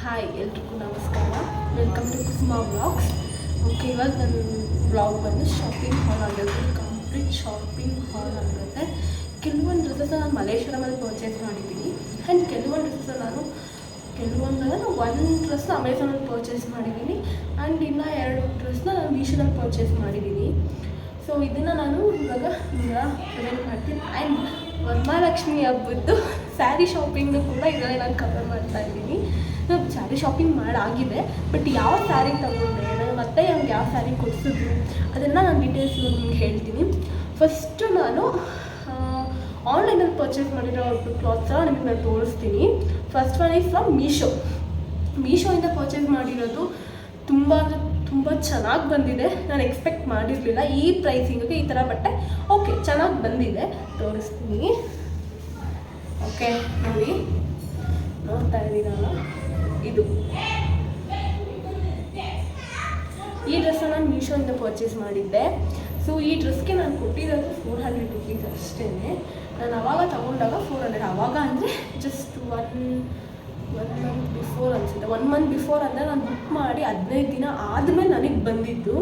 Hi ಎಲ್ರಿಗೂ ನಮಸ್ಕಾರ. Welcome to Kusuma vlogs. Okay, ಇವಾಗ ನನ್ನ ವ್ಲಾಗ್ ಬಂದು ಶಾಪಿಂಗ್ ಹಾಲ್ ಆಗಿರುತ್ತೆ. ಕಂಪ್ಲೀಟ್ ಶಾಪಿಂಗ್ ಹಾಲ್ ಆಗಿರುತ್ತೆ. ಕೆಲವೊಂದು ಡ್ರೆಸ್ಸಸ್ ನಾನು ಮಲೇಶ್ವರಮಲ್ಲಿ ಪರ್ಚೇಸ್ ಮಾಡಿದ್ದೀನಿ. ಆ್ಯಂಡ್ ಕೆಲವೊಂದು ಡ್ರೆಸ್ಸಸ್ ನಾನು ಒಂದು ಡ್ರೆಸ್ನ ಅಮೆಝಾನಲ್ಲಿ ಪರ್ಚೇಸ್ ಮಾಡಿದ್ದೀನಿ. ಆ್ಯಂಡ್ ಇನ್ನು 2 ಡ್ರೆಸ್ನ ನಾನು ಮೀಶೋದಲ್ಲಿ ಪರ್ಚೇಸ್ ಮಾಡಿದ್ದೀನಿ. ಸೊ ಇದನ್ನು ನಾನು ಇವಾಗ ಪ್ರೆಸೆಂಟ್ ಮಾಡ್ತೀನಿ. ಆ್ಯಂಡ್ ವರಮಹಾಲಕ್ಷ್ಮಿ ಹಬ್ಬದ್ದು ಸ್ಯಾರಿ ಶಾಪಿಂಗ್ನು ಕೂಡ ಇದರಲ್ಲಿ ನಾನು ಕವರ್ ಮಾಡ್ತಾಯಿದ್ದೀನಿ. ಸ್ಯಾರಿ ಶಾಪಿಂಗ್ ಮಾಡಾಗಿದೆ, ಬಟ್ ಯಾವ ಸ್ಯಾರಿ ತೊಗೊಂಡೆ, ನನಗೆ ಮತ್ತೆ ಅವ್ನಿಗೆ ಯಾವ ಸ್ಯಾರಿ ಕೊಡಿಸಿದ್ರು ಅದನ್ನು ನಾನು ಡೀಟೇಲ್ಸ್ ನಿಮ್ಗೆ ಹೇಳ್ತೀನಿ. ಫಸ್ಟು ನಾನು ಆನ್ಲೈನಲ್ಲಿ ಪರ್ಚೇಸ್ ಮಾಡಿರೋ ಕ್ಲಾತ್ಸ್ ನಿಮಗೆ ನಾನು ತೋರಿಸ್ತೀನಿ. ಫಸ್ಟ್ ಒನ್ ಈಸ್ ಫ್ರಮ್ ಮೀಶೋಯಿಂದ ಪರ್ಚೇಸ್ ಮಾಡಿರೋದು ತುಂಬ ಚೆನ್ನಾಗಿ ಬಂದಿದೆ. ನಾನು ಎಕ್ಸ್ಪೆಕ್ಟ್ ಮಾಡಿರಲಿಲ್ಲ ಈ ಪ್ರೈಸಿಂಗಿಗೆ ಈ ಥರ ಬಟ್ಟೆ. ಓಕೆ, ಚೆನ್ನಾಗಿ ಬಂದಿದೆ, ತೋರಿಸ್ತೀನಿ. ಓಕೆ, ನೋಡಿ, ನೋಡ್ತಾ ಇದ್ದೀರಲ್ಲ, ಇದು ಈ ಡ್ರೆಸ್ಸನ್ನು ನಾನು ಮೀಶೋಯಿಂದ ಪರ್ಚೇಸ್ ಮಾಡಿದ್ದೆ. ಸೊ ಈ ಡ್ರೆಸ್ಗೆ ನಾನು ಕೊಟ್ಟಿರೋದು 400 ರುಪೀಸ್ ಅಷ್ಟೇ. ನಾನು ಆವಾಗ ತೊಗೊಂಡಾಗ 400, ಆವಾಗ ಅಂದರೆ ಜಸ್ಟ್ ಒನ್ ಮಂತ್ ಬಿಫೋರ್ ಅನಿಸುತ್ತೆ. 1 ಮಂತ್ ಬಿಫೋರ್ ಅಂದರೆ ನಾನು ಬುಕ್ ಮಾಡಿ 15 ದಿನ ಆದಮೇಲೆ ನನಗೆ ಬಂದಿದ್ದು.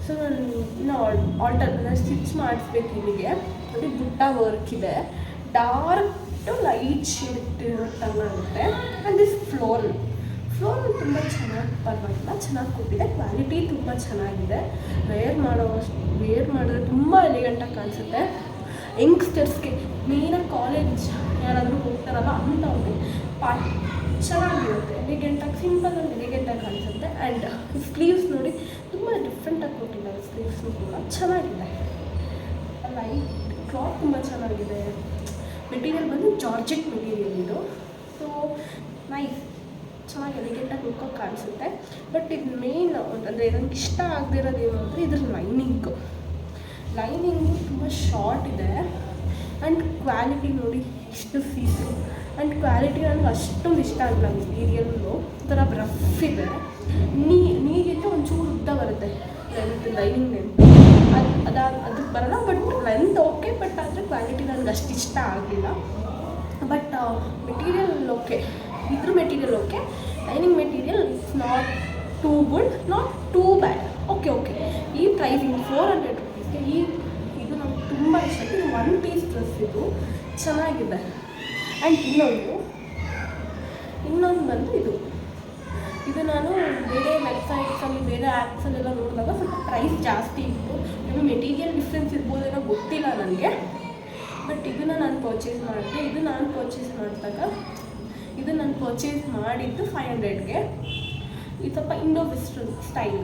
ಸೊ ನಾನು ನಾನು ಸ್ಟಿಚ್ ಮಾಡಿಸ್ಬೇಕು. ಇಲ್ಲಿಗೆ ನೋಡಿ, ಬುಟ್ಟ ವರ್ಕ್ ಇದೆ, ಡಾರ್ಕ್ ಟು ಲೈಟ್ ಶೇಡ್ ಇರುತ್ತೆ. ಆ್ಯಂಡ್ ದಿಸ್ ಫ್ಲೋರ್ ತುಂಬ ಚೆನ್ನಾಗಿ, ಪರವಾಗಿಲ್ಲ, ಚೆನ್ನಾಗಿ ಕೊಟ್ಟಿದೆ. ಕ್ವಾಲಿಟಿ ತುಂಬ ಚೆನ್ನಾಗಿದೆ. ವೇರ್ ಮಾಡಿದ್ರೆ ತುಂಬ ಎಲಿಗೆಂಟಾಗಿ ಕಾಣಿಸುತ್ತೆ. ಯಂಗ್ಸ್ಟರ್ಸ್ಗೆ ಮೇನಾಗಿ ಕಾಲೇಜ್ ಯಾರಾದರೂ ಹೋಗ್ತಾರಲ್ಲ ಅಂಥವ್ರಿಗೆ ಚೆನ್ನಾಗಿರುತ್ತೆ. ಎಲಿಗೆಂಟಾಗಿ, ಸಿಂಪಲ್ ಆಗಿ ಎಲಿಗೆಂಟಾಗಿ ಕಾಣಿಸುತ್ತೆ. ಆ್ಯಂಡ್ ಸ್ಲೀವ್ಸ್ ನೋಡಿ, ತುಂಬ ಡಿಫ್ರೆಂಟಾಗಿ ಕೊಟ್ಟಿದ್ದಾರೆ. ಸ್ಲೀವ್ಸ್ನು ಕೂಡ ಚೆನ್ನಾಗಿದೆ. ಲೈಟ್ ಕ್ಲಾತ್ ತುಂಬ ಚೆನ್ನಾಗಿದೆ. ಮೆಟೀರಿಯಲ್ ಬಂದು ಜಾರ್ಜೆಟ್ ಮೆಟೀರಿಯಲ್ ಇದು. ಸೊ ನೈಸ್, ಚೆನ್ನಾಗಿ ಎಲಿಗೆಂಟಾಗಿ ಲುಕ್ಕಾಗಿ ಕಾಣಿಸುತ್ತೆ. ಬಟ್ ಇದು ಮೇನ್ ಅಂದರೆ ನನಗೆ ಇಷ್ಟ ಆಗದಿರೋದು ಏನು ಅಂದರೆ ಇದ್ರ ಲೈನಿಂಗು ತುಂಬ ಶಾರ್ಟ್ ಇದೆ. ಆ್ಯಂಡ್ ಕ್ವಾಲಿಟಿ ನೋಡಿ ಎಷ್ಟು ಸೀಸು. ಆ್ಯಂಡ್ ಕ್ವಾಲಿಟಿ ನನಗೆ ಅಷ್ಟೊಂದು ಇಷ್ಟ ಆಗಿಲ್ಲ. ಮೆಟೀರಿಯಲ್ಲು ಒಂಥರ ರಫ್ ಇದೆ. ನೀರಿಗಿಂತ ಒಂಚೂರು ಉದ್ದ ಬರುತ್ತೆ ಲೈನಿಂಗ್ ಅದಕ್ಕೆ ಬರೋಲ್ಲ. ಬಟ್ ಲೆಂತ್ ಓಕೆ, ಬಟ್ ಆದರೆ ಕ್ವಾಲಿಟಿ ನನಗೆ ಅಷ್ಟು ಇಷ್ಟ ಆಗಲಿಲ್ಲ. ಬಟ್ ಮೆಟೀರಿಯಲ್ ಓಕೆ, ಇದ್ರ material okay. Lining material it's not too good, not too bad. Okay. ಈ ಪ್ರೈಸಿಂಗ್ 400 ರುಪೀಸ್ಗೆ ಇದು ನನಗೆ ತುಂಬ ಇಷ್ಟ. ಇದು 1 ಪೀಸ್ ಡ್ರೆಸ್, ಇದು ಚೆನ್ನಾಗಿದೆ. ಆ್ಯಂಡ್ ಇನ್ನೊಂದು ಬಂದು ಇದು ನಾನು ಬೇರೆ ವೆಬ್ಸೈಟ್ಸಲ್ಲಿ, ಬೇರೆ ಆ್ಯಪ್ಸಲ್ಲೆಲ್ಲ ನೋಡಿದಾಗ ಸ್ವಲ್ಪ ಪ್ರೈಸ್ ಜಾಸ್ತಿ ಇತ್ತು. ಇನ್ನು ಮೆಟೀರಿಯಲ್ ಡಿಫ್ರೆನ್ಸ್ ಇರ್ಬೋದೇನೋ ಗೊತ್ತಿಲ್ಲ ನನಗೆ. ಬಟ್ ಇದನ್ನು ನಾನು ಪರ್ಚೇಸ್ ಮಾಡಿದೆ. ಇದು ನಾನು ಪರ್ಚೇಸ್ ಮಾಡಿದ್ದು 500ಗೆ. ಇದು ಸ್ವಲ್ಪ ಇಂಡೋ ವೆಸ್ಟರ್ನ್ ಸ್ಟೈಲ್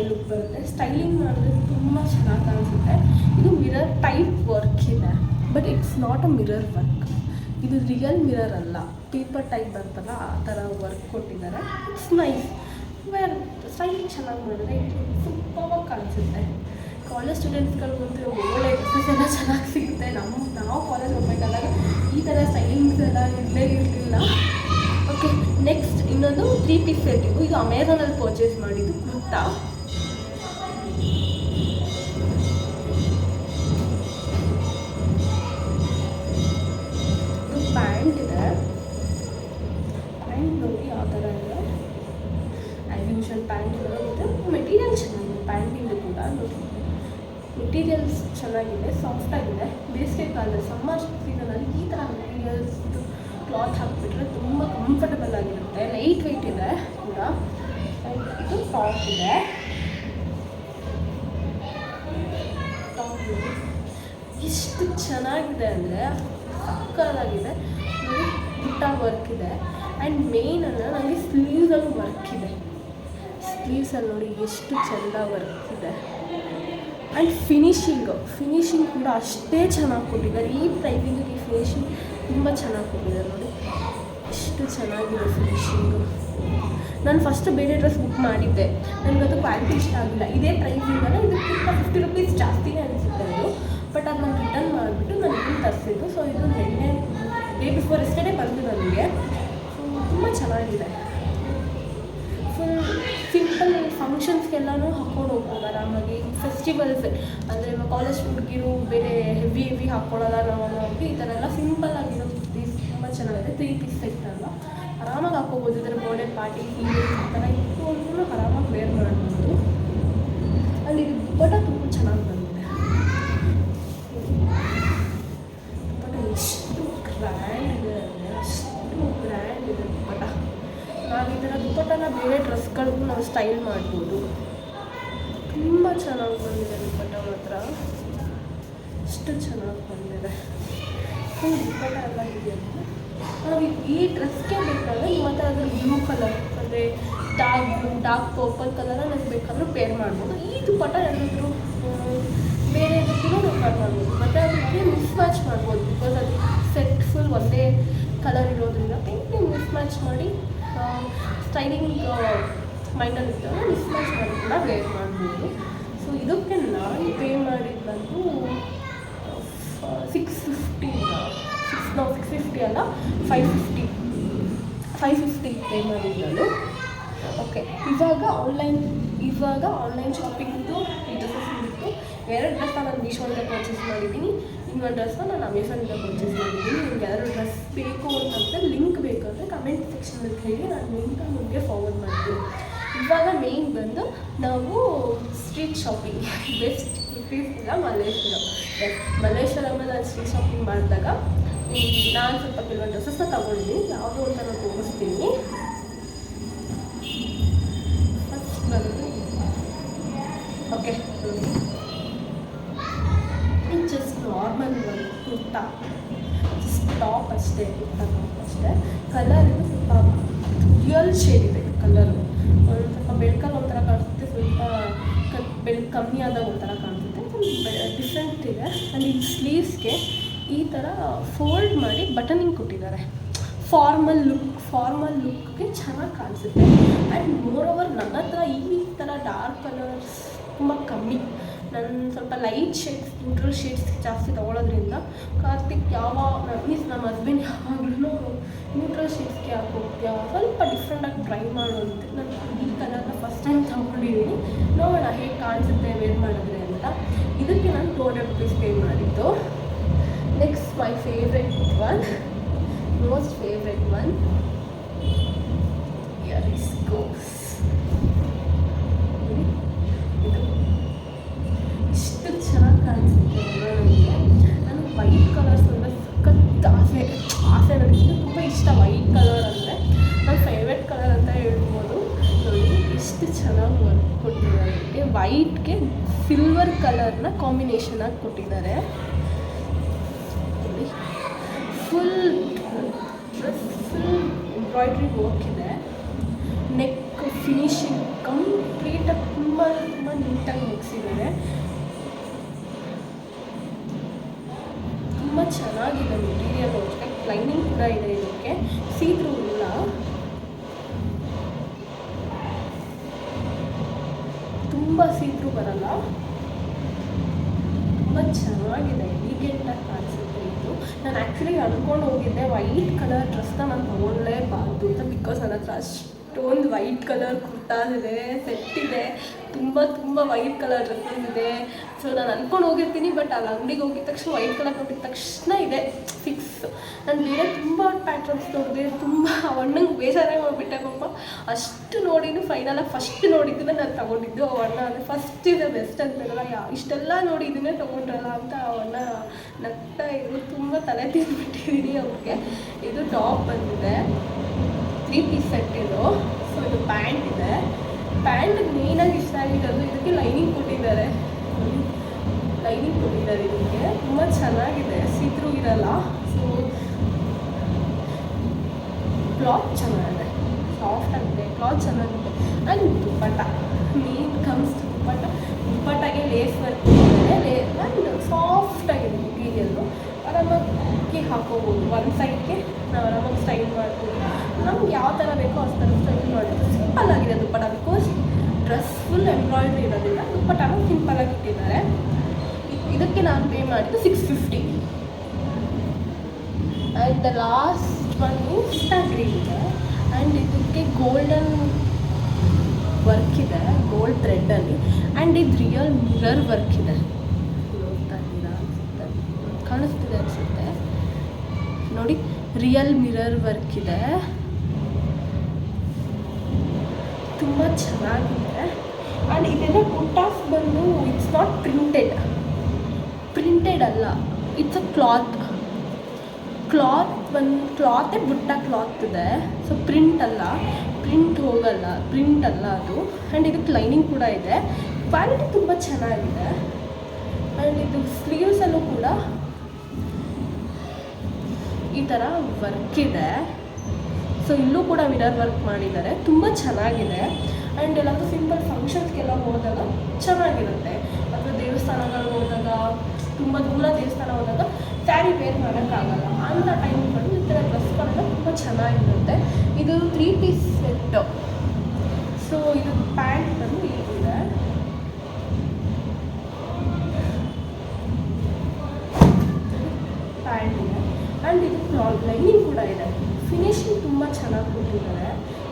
ಲುಕ್ ಬರುತ್ತೆ. ಸ್ಟೈಲಿಂಗ್ ಮಾಡಿದ್ರೆ ತುಂಬ ಚೆನ್ನಾಗಿ ಕಾಣಿಸುತ್ತೆ. ಇದು ಮಿರರ್ ಟೈಪ್ ವರ್ಕ್ ಇದೆ, but it's not a mirror work. ಇದು ರಿಯಲ್ ಮಿರರ್ ಅಲ್ಲ, ಪೇಪರ್ ಟೈಪ್ ಬರ್ತಲ್ಲ ಆ ಥರ ವರ್ಕ್ ಕೊಟ್ಟಿದ್ದಾರೆ. It's nice. ಸ್ಟೈಲಿಂಗ್ ಚೆನ್ನಾಗಿ ಮಾಡಿದ್ರೆ ಸೂಪರಾಗಿ ಕಾಣಿಸುತ್ತೆ. ಕಾಲೇಜ್ ಸ್ಟೂಡೆಂಟ್ಸ್ಗಳಿಗಂತೂ ಒಳ್ಳೆ ಡ್ರೆಸ್ಸಸ್ ಎಲ್ಲ ಚೆನ್ನಾಗಿ ಸಿಗುತ್ತೆ. ನಾವು ಕಾಲೇಜ್ ಹೋಗ್ಬೇಕಾದಾಗ ಈ ಥರ ಸ್ಟೈಲಿಂಗ್ಸ್ ಎಲ್ಲ ಇರಲಿಲ್ಲ. ಓಕೆ, ನೆಕ್ಸ್ಟ್ ಇನ್ನೊಂದು 3 ಪೀಸ್ ಸೆಟ್. ಇದು ಅಮೆಝಾನಲ್ಲಿ ಪರ್ಚೇಸ್ ಮಾಡಿದ್ದು ಕುರ್ತಾ. ಇದು ಪ್ಯಾಂಟ್ ಇದೆ. ಪ್ಯಾಂಟ್ ನೋಡಿ ಯಾವ ಥರ ಇದೆ, ಆ್ಯಸ್ ಯೂಶುವಲ್ ಪ್ಯಾಂಟ್ ಎಲ್ಲ ಇದೆ. ಮೆಟೀರಿಯಲ್ ಚೆನ್ನಾಗಿದೆ, ಪ್ಯಾಂಟಿಂದು ಕೂಡ ನೋಡಿ, ಮೆಟೀರಿಯಲ್ಸ್ ಚೆನ್ನಾಗಿದೆ, ಸಾಫ್ಟಾಗಿದೆ. ಬೇಸಿಗೆ ಕಾಲದಲ್ಲಿ, ಸಮ್ಮರ್ ಸೀಸನಲ್ಲಿ ಈ ಥರ ಮೆಟೀರಿಯಲ್ಸ್ದು ಕ್ಲಾತ್ ಹಾಕಿಬಿಟ್ರೆ ತುಂಬ ಕಂಫರ್ಟಬಲ್ ಆಗಿರುತ್ತೆ. ಲೈಟ್ ವೆಯ್ಟ್ ಇದೆ ಕೂಡ. ಇದು ಟಾಪ್ ಇದೆ. ಎಷ್ಟು ಚೆನ್ನಾಗಿದೆ ಅಂದರೆ ಸಕ್ಕತ್ತಾಗಿದೆ. ನೋಡಿ, ಪುಟ್ಟ ವರ್ಕ್ ಇದೆ. ಆ್ಯಂಡ್ ಮೇನ್ ಅಂದರೆ ನನಗೆ ಸ್ಲೀವ್ಸಲ್ಲಿ ವರ್ಕ್ ಇದೆ. ಸ್ಲೀವ್ಸಲ್ಲಿ ನೋಡಿ ಎಷ್ಟು ಚೆಂದ ವರ್ಕ್ ಇದೆ. ಆ್ಯಂಡ್ ಫಿನಿಶಿಂಗ್ ಕೂಡ ಅಷ್ಟೇ ಚೆನ್ನಾಗಿ ಕೊಟ್ಟಿದ್ದಾರೆ. ಈ ಪ್ರೈಸಿಂಗಿಗೆ ಫಿನಿಶಿಂಗ್ ತುಂಬ ಚೆನ್ನಾಗಿ ಕೊಟ್ಟಿದ್ದಾರೆ. ನೋಡಿ ಎಷ್ಟು ಚೆನ್ನಾಗಿದೆ ಫಿನಿಶಿಂಗು. ನಾನು ಫಸ್ಟ್ ಬೇರೆ ಡ್ರೆಸ್ ಬುಕ್ ಮಾಡಿದ್ದೆ, ನನಗದು ಕ್ವಾಲಿಟಿ ಇಷ್ಟ ಆಗಿಲ್ಲ. ಇದೇ ಪ್ರೈಸಿಂಗಲ್ಲ, ಇದಕ್ಕಿಂತ 50 ರುಪೀಸ್ ಜಾಸ್ತಿನೇ ಅನಿಸುತ್ತೆ ಅದು. ಬಟ್ ಅದು ನಾನು ರಿಟರ್ನ್ ಮಾಡಿಬಿಟ್ಟು ನಾನು ಇದನ್ನು ತರಿಸಿದ್ದು. ಸೊ ಇದು ಡೇ ಬಿಫೋರ್ ಎಸ್ಟರ್ಡೇ ಬಂದು ನನಗೆ. ಸೊ ತುಂಬ ಚೆನ್ನಾಗಿದೆ. ಫುಲ್ ಸಿಂಪಲ್ ಫಂಕ್ಷನ್ಸ್ಗೆಲ್ಲನೂ ಹಾಕ್ಕೊಂಡು ಹೋಗ್ಬೋದು ಆರಾಮಾಗಿ. ಫೆಸ್ಟಿವಲ್ಸ್ ಅಂದರೆ ಕಾಲೇಜ್ ಹುಡುಗಿರು ಬೇರೆ ಹೆವಿ ಹಾಕ್ಕೊಳ್ಳೋಲ್ಲ ನಾವು, ಈ ಥರ ಎಲ್ಲ ಸಿಂಪಲ್ ಆಗಿರೋ ಚೆನ್ನಾಗಿದೆ. 3 ಪೀಸ್ ಸೆಟ್ ಅಲ್ವಾ, ಆರಾಮಾಗಿ ಹಾಕೋಬೋದು. ಇದರ ಬರ್ಡೇ ಪಾರ್ಟಿ ಈವೆಂಟ್ ಆ ಥರ ಇಟ್ಕೊಂಡು ಆರಾಮಾಗಿ ವೇರ್ ಮಾಡ್ಬೋದು. ಅಲ್ಲಿ ದುಪ್ಪಟ್ಟ ತುಂಬ ಚೆನ್ನಾಗಿ ಬಂದಿದೆ. ದುಪ್ಪಟ್ಟ ಎಷ್ಟು ಗ್ರ್ಯಾಂಡ್ ಇದೆ ಅಂದರೆ ಅಷ್ಟು ಗ್ರ್ಯಾಂಡ್ ಇದೆ ದುಪ್ಪಟ್ಟ. ನಾವು ಈ ಥರ ದುಪ್ಪಟ್ಟನ ಬೇರೆ ಡ್ರೆಸ್ಗಳಿಗೂ ನಾವು ಸ್ಟೈಲ್ ಮಾಡ್ಬೋದು. ತುಂಬ ಚೆನ್ನಾಗಿ ಬಂದಿದೆ ದುಪ್ಪಟ್ಟ ಮಾತ್ರ, ಅಷ್ಟು ಚೆನ್ನಾಗಿ ಬಂದಿದೆ. ದುಪ್ಪಟ್ಟ ಎಲ್ಲ ಇದೆಯಲ್ಲ, ನಾವು ಈ ಡ್ರೆಸ್ಗೆ ಬೇಕಾದರೆ ಮತ್ತು ಅದ್ರ ಬ್ಲೂ ಕಲರ್ ಅಂದರೆ ಡಾರ್ಕ್ ಪರ್ಪಲ್ ಕಲರ ನನಗೆ ಬೇಕಾದರೂ ಪೇರ್ ಮಾಡ್ಬೋದು. ಈ ದುಪ್ಪಟ್ಟ ಏನಾದರೂ ಬೇರೆ ಇದಕ್ಕೂ ಪೇರ್ ಮಾಡ್ಬೋದು, ಮತ್ತು ಅದಕ್ಕೆ ಮಿಸ್ ಮ್ಯಾಚ್ ಮಾಡ್ಬೋದು. ಬಿಕಾಸ್ ಅದು ಸೆಟ್ ಫುಲ್ ಒಂದೇ ಕಲರ್ ಇರೋದ್ರಿಂದ ಪಿಂಕ್ಗೆ ಮಿಸ್ ಮ್ಯಾಚ್ ಮಾಡಿ ಸ್ಟೈಲಿಂಗ್ ಮೈಂಡಲ್ಲಿ ಇದ್ದಾಗ ಮಿಸ್ ಮ್ಯಾಚ್ ಮಾಡಿ ಕೂಡ ವೇರ್ ಮಾಡ್ಬೋದು. ಸೊ ಇದಕ್ಕೆ ನಾನು ಪೇ ಮಾಡಿದ್ದು 650 ಅಲ್ಲ 550 ಪೇ ಮಾಡಿದ್ದು. ಓಕೆ, ಇವಾಗ ಆನ್ಲೈನ್ ಶಾಪಿಂಗ್ದು ಈ ಡ್ರೆಸ್ಸಸ್ ಬಿಟ್ಟು 2 ಡ್ರೆಸ್ನ ನಾನು ಮೀಶೋಯಿಂದ ಪರ್ಚೇಸ್ ಮಾಡಿದ್ದೀನಿ, ಇನ್ನೊಂದು ಡ್ರೆಸ್ನ ನಾನು ಅಮೆಝಾನಿಂದ ಪರ್ಚೇಸ್ ಮಾಡಿದ್ದೀನಿ. ನಿಮ್ಗೆ ಯಾರು ಡ್ರೆಸ್ ಬೇಕು ಅಂತಂದರೆ ಲಿಂಕ್ ಬೇಕಂದರೆ ಕಮೆಂಟ್ ಸೆಕ್ಷನಲ್ಲಿ ಹೇಳಿ, ನಾನು ಲಿಂಕ್ ನಿಮಗೆ ಫಾರ್ವರ್ಡ್ ಮಾಡ್ತೀನಿ. ಇವಾಗ ಮೇಯ್ನ್ ಬಂದು ನಾವು ಸ್ಟ್ರೀಟ್ ಶಾಪಿಂಗ್ ಬೆಸ್ಟ್ ಇಲ್ಲ ಮಲ್ಲೇಶ್ವರಮಲ್ಲಿ ನಾನು ಸ್ಟ್ರೀಟ್ ಶಾಪಿಂಗ್ ಮಾಡಿದಾಗ ನಾನು ಸ್ವಲ್ಪ ಕೆಲವೊಂದು ಡ್ರೆಸ್ಸಸ್ನ ತೊಗೊಂಡಿದ್ದೀನಿ. ಯಾವುದೋ ಅಂತ ನಾನು ತೋರಿಸ್ತೀನಿ. ಫಸ್ಟ್ ಬಂದು ಓಕೆ, ಜಸ್ಟ್ ನಾರ್ಮಲ್ ಒಂದು ಕುರ್ತಾ, ಜಸ್ಟ್ ಟಾಪ್ ಅಷ್ಟೇ, ಕುರ್ತಾ ಟಾಪ್ ಅಷ್ಟೇ. ಕಲರ್ ಇದು ಸ್ವಲ್ಪ ರಿಯಲ್ ಶೇಡ್ ಇದೆ ಕಲರು. ಒಂದು ಸ್ವಲ್ಪ ಬೆಳಕಲ್ಲಿ ಒಂಥರ ಕಾಣಿಸುತ್ತೆ, ಸ್ವಲ್ಪ ಬೆಳಕು ಕಮ್ಮಿ ಆದಾಗ ಒಂಥರ ಕಾಣಿಸುತ್ತೆ, ಡಿಫ್ರೆಂಟ್ ಇದೆ. ಆ್ಯಂಡ್ ಈ ಸ್ಲೀವ್ಸ್ಗೆ ಈ ಥರ ಫೋಲ್ಡ್ ಮಾಡಿ ಬಟನಿಂಗ್ ಕೊಟ್ಟಿದ್ದಾರೆ. ಫಾರ್ಮಲ್ ಲುಕ್ಗೆ ಚೆನ್ನಾಗಿ ಕಾಣಿಸುತ್ತೆ. ಆ್ಯಂಡ್ ಮೋರ್ ಓವರ್ ನನ್ನ ಹತ್ರ ಈ ಥರ ಡಾರ್ಕ್ ಕಲರ್ಸ್ ತುಂಬ ಕಮ್ಮಿ. ನಾನು ಸ್ವಲ್ಪ ಲೈಟ್ ಶೇಡ್ಸ್, ನ್ಯೂಟ್ರಲ್ ಶೇಡ್ಸ್ ಜಾಸ್ತಿ ತೊಗೊಳೋದ್ರಿಂದ ಕಾರ್ತಿಕ್ ಮೀನ್ಸ್ ನಮ್ಮ ಹಸ್ಬೆಂಡ್ ಯಾವಾಗಲೂ ನ್ಯೂಟ್ರಲ್ ಶೇಡ್ಸ್ಗೆ ಹಾಕೋಗ್ತೀಯ, ಸ್ವಲ್ಪ ಡಿಫ್ರೆಂಟಾಗಿ ಟ್ರೈ ಮಾಡುವಂತೆ. ನಾನು ಈ ಕಲರ್ನ ಫಸ್ಟ್ ಟೈಮ್ ತೊಗೊಂಡಿದ್ದೀನಿ, ನೋಡೋಣ ಹೇಗೆ ಕಾಣಿಸುತ್ತೆ ವೇರ್ ಮಾಡಿದ್ರೆ ಅಂತ. ಇದಕ್ಕೆ ನಾನು 200 ರೂಪೀಸ್ ಪೇ ಮಾಡಿದ್ದು. Next my favourite one, most favourite one, here is goes. ಇದು ಇಷ್ಟು ಚೆನ್ನಾಗಿ ಕಾಣಿಸುತ್ತೆ ನನಗೆ. ನಾನು ವೈಟ್ ಕಲರ್ಸ್ ಅಂದರೆ ಸಖತ್ ಆಸೆ ನನಗೆ ತುಂಬ ಇಷ್ಟ. ವೈಟ್ ಕಲರ್ ಅಂದರೆ ನನ್ನ ಫೇವ್ರೆಟ್ ಕಲರ್ ಅಂತ ಹೇಳ್ಬೋದು. ನೋಡಿ ಎಷ್ಟು ಚೆನ್ನಾಗಿ ವರ್ಕ್ ಕೊಟ್ಟಿದ್ದಾರೆ. ವೈಟ್ಗೆ ಸಿಲ್ವರ್ ಕಲರ್ನ ಕಾಂಬಿನೇಷನ್ ಆಗಿ ಕೊಟ್ಟಿದ್ದಾರೆ. ನೋಡಿ ಫುಲ್ ಎಂಬ್ರಾಯ್ಡ್ರಿ ವರ್ಕ್ ಇದೆ. ನೆಕ್ ಫಿನಿಶಿಂಗ್ ಕಂಪ್ಲೀಟಾಗಿ ತುಂಬ ನೀಟಾಗಿ ಮುಗಿಸಿದ್ದಾರೆ. ತುಂಬ ಚೆನ್ನಾಗಿದೆ ಮೆಟೀರಿಯಲ್. ಅಷ್ಟೇ ಲೈನಿಂಗ್ ಕೂಡ ಇದೆ ಇದಕ್ಕೆ, ಸೀತ್ರೂ ಇಲ್ಲ. ತುಂಬ ಸೀತ್ರೂ ಬರಲ್ಲ, ತುಂಬ ಚೆನ್ನಾಗಿದೆ, ಎಲಿಗೆಂಟಾಗಿ ಕಾಣಿಸುತ್ತೆ ಇದು. ನಾನು ಆ್ಯಕ್ಚುಲಿ ಅಂದ್ಕೊಂಡು ಹೋಗಿದ್ದೆ ವೈಟ್ ಕಲರ್ ಡ್ರೆಸ್ನ ನಾನು ತೊಗೊಳ್ಳೇಬಾರ್ದು ಅಂತ, ಬಿಕಾಸ್ ನನ್ನ ಹತ್ರ ಅಷ್ಟೊಂದು ವೈಟ್ ಕಲರ್ ಕುರ್ತಾಸ್ ಇದೆ, ಸೆಟ್ ಇದೆ, ತುಂಬ ವೈಟ್ ಕಲರ್ ಡ್ರೆಸ್ಸಸ್ ಇದೆ. ಸೊ ನಾನು ಅಂದ್ಕೊಂಡು ಹೋಗಿರ್ತೀನಿ, ಬಟ್ ಅಲ್ಲಿ ಅಂಗಡಿಗೆ ಹೋಗಿದ ತಕ್ಷಣ ವೈಟ್ ಕಲರ್ ನೋಡಿದ ತಕ್ಷಣ ಇದೆ ಫಿಕ್ಸ್. ನಾನು ಬೇರೆ ತುಂಬ ಪ್ಯಾಟ್ರನ್ಸ್ ನೋಡಿದೆ, ತುಂಬ ಅಣ್ಣಂಗೆ ಬೇಜಾರೇ ಮಾಡಿಬಿಟ್ಟೆ ಪಾಪ. ಅಷ್ಟು ನೋಡಿದ್ದು ಫೈನಲಾಗಿ ಫಸ್ಟ್ ನೋಡಿದ್ದನ್ನ ನಾನು ತೊಗೊಂಡಿದ್ದು. ಅಣ್ಣ ಅಂದರೆ ಫಸ್ಟ್ ಇದೆ ಬೆಸ್ಟ್ ಅಂತಾರಲ್ಲ, ಇಷ್ಟೆಲ್ಲ ನೋಡಿ ಇದನ್ನೇ ತೊಗೊಂಡ್ರಲ್ಲ ಅಂತ ಅಣ್ಣ ನಗ್ತಾ ಇದ್ರು. ತುಂಬ ತಲೆ ತಿಂದ್ಬಿಟ್ಟಿದ್ದೀನಿ ಅವ್ರಿಗೆ. ಇದು ಟಾಪ್ ಬಂದಿದೆ, 3 ಪೀಸ್ ಸೆಟ್ ಇದು. ಸೊ ಇದು ಪ್ಯಾಂಟ್ ಇದೆ. ಪ್ಯಾಂಟ್ ಮೇಯ್ನಾಗಿ ಇಷ್ಟ ಆಗಿರೋದು ಇದಕ್ಕೆ ಲೈನಿಂಗ್ ಕೊಟ್ಟಿದ್ದಾರೆ. ಇದಕ್ಕೆ ತುಂಬ ಚೆನ್ನಾಗಿದೆ, ಸೀತ್ರೂ ಇರಲ್ಲ. ಸೊ ಕ್ಲಾತ್ ಚೆನ್ನಾಗಿದೆ, ಸಾಫ್ಟ್ ಆಗಿದೆ, ಕ್ಲಾತ್ ಚೆನ್ನಾಗಿದೆ. ಆ್ಯಂಡ್ ದುಪ್ಪಟ್ಟ ಮೇನ್ ಕಮ್ಸ್ ದುಪ್ಪಟ್ಟಾಗೆ ಲೇಸ್ ವರ್ಕ್ ಇದೆ. ಆ್ಯಂಡ್ ಸಾಫ್ಟಾಗಿದೆ ಮೆಟೀರಿಯಲ್ಲು, ಆರಾಮಾಗಿ ಹಾಕೋಬೋದು. ಒಂದು ಸೈಡ್ಗೆ ನಾವು ಆರಾಮಾಗಿ ಸ್ಟೈಲ್ ಮಾಡ್ಬೋದು. ನಮ್ಗೆ ಯಾವ ಥರ ಬೇಕೋ ಆ ಥರ ಸ್ಟೈಲ್ ಮಾಡೋದು. ಸಿಂಪಲ್ ಆಗಿದೆ ದುಪ್ಪಟ್ಟ, ಬಿಕಾಸ್ ಡ್ರೆಸ್ ಫುಲ್ ಎಂಬ್ರಾಯ್ಡ್ರಿ ಇರೋದಿಲ್ಲ, ದುಪ್ಪಟ್ಟನ ಸಿಂಪಲಾಗಿ ಇಟ್ಟಿದ್ದಾರೆ. ಇದಕ್ಕೆ ನಾನು ಪೇ ಮಾಡಿದ್ದು 650. And the last one green ಇದೆ. ಆ್ಯಂಡ್ ಇದಕ್ಕೆ ಗೋಲ್ಡನ್ ವರ್ಕ್ ಇದೆ, ಗೋಲ್ಡ್ ಥ್ರೆಡ್ಡಲ್ಲಿ. ಆ್ಯಂಡ್ ಇದು ರಿಯಲ್ ಮಿರರ್ ವರ್ಕ್ ಇದೆ. ನೋಡ್ತಾ ಇದ್ದೀರಾ ಅನಿಸುತ್ತೆ, ಕಾಣಿಸ್ತಿದೆ ಅನಿಸುತ್ತೆ ನೋಡಿ. ರಿಯಲ್ ಮಿರರ್ ವರ್ಕ್ ಇದೆ, ತುಂಬ ಚೆನ್ನಾಗಿದೆ. ಆ್ಯಂಡ್ ಇದೆಲ್ಲ ಕುಟ್ಟಾಸ್ ಬಂದು ಇಟ್ಸ್ ನಾಟ್ ಪ್ರಿಂಟೆಡ್ ಅಲ್ಲ, ಇಟ್ಸ್ ಅ ಕ್ಲಾತ್ ಒಂದು ಕ್ಲಾತೇ ಬುಟ್ಟ ಕ್ಲಾತ್ ಇದೆ. ಸೊ ಪ್ರಿಂಟ್ ಅಲ್ಲ ಅದು. ಆ್ಯಂಡ್ ಇದಕ್ಕೆ ಲೈನಿಂಗ್ ಕೂಡ ಇದೆ. ಕ್ವಾಲಿಟಿ ತುಂಬ ಚೆನ್ನಾಗಿದೆ. ಆ್ಯಂಡ್ ಇದು ಸ್ಲೀವ್ಸಲ್ಲೂ ಕೂಡ ಈ ಥರ ವರ್ಕ್ ಇದೆ. ಸೊ ಇಲ್ಲೂ ಕೂಡ ಮಿರರ್ ವರ್ಕ್ ಮಾಡಿದ್ದಾರೆ, ತುಂಬ ಚೆನ್ನಾಗಿದೆ. ಆ್ಯಂಡ್ ಎಲ್ಲಾದರೂ ಸಿಂಪಲ್ ಫಂಕ್ಷನ್ಸ್ಗೆಲ್ಲ ಹೋದಾಗ ಚೆನ್ನಾಗಿರುತ್ತೆ. ಅಥವಾ ದೇವಸ್ಥಾನಗಳು ಹೋದಾಗ, ತುಂಬ ದೂರ ದೇವಸ್ಥಾನ ಹೋದಾಗ ಸ್ಯಾರಿ ವೇರ್ ಮಾಡೋಕ್ಕಾಗಲ್ಲ, ಅಂಥ ಟೈಮ್ಗಳು ಈ ಥರ ಡ್ರೆಸ್ಗಳೆಲ್ಲ ತುಂಬ ಚೆನ್ನಾಗಿರುತ್ತೆ. ಇದು 3 ಪೀಸ್ ಸೆಟ್ಟು. ಸೊ ಇದು ಪ್ಯಾಂಟ್ ಬಂದು ಇದೆ, ಪ್ಯಾಂಟ್ ಇದೆ. ಆ್ಯಂಡ್ ಇದು ಲೈನಿಂಗ್ ಕೂಡ ಇದೆ. ಫಿನಿಶಿಂಗ್ ತುಂಬ ಚೆನ್ನಾಗಿ ಕೊಟ್ಟಿದ್ದಾರೆ